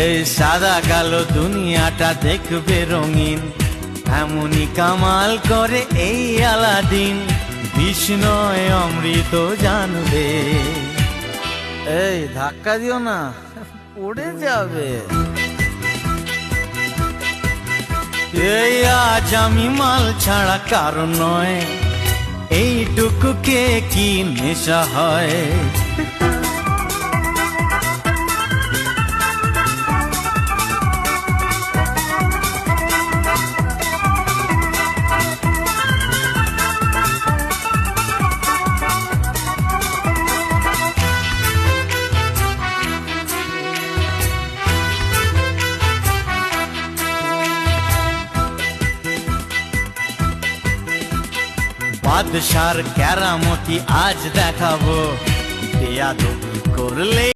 এই সাদা কালো দুনিয়াটা দেখবে রঙিন, এমনই কামাল করে এই আলাদিন, বিষ্ণয় অমৃত জানবে। এই ধাক্কা দিও না, পড়ে যাবে। এই আজ আমি মাল ছাড়া কারো নয়, এইটুকু কে কি নেশা হয়। বাদশার কেরামতি আজ দেখাবো, বেয়াদবি করলে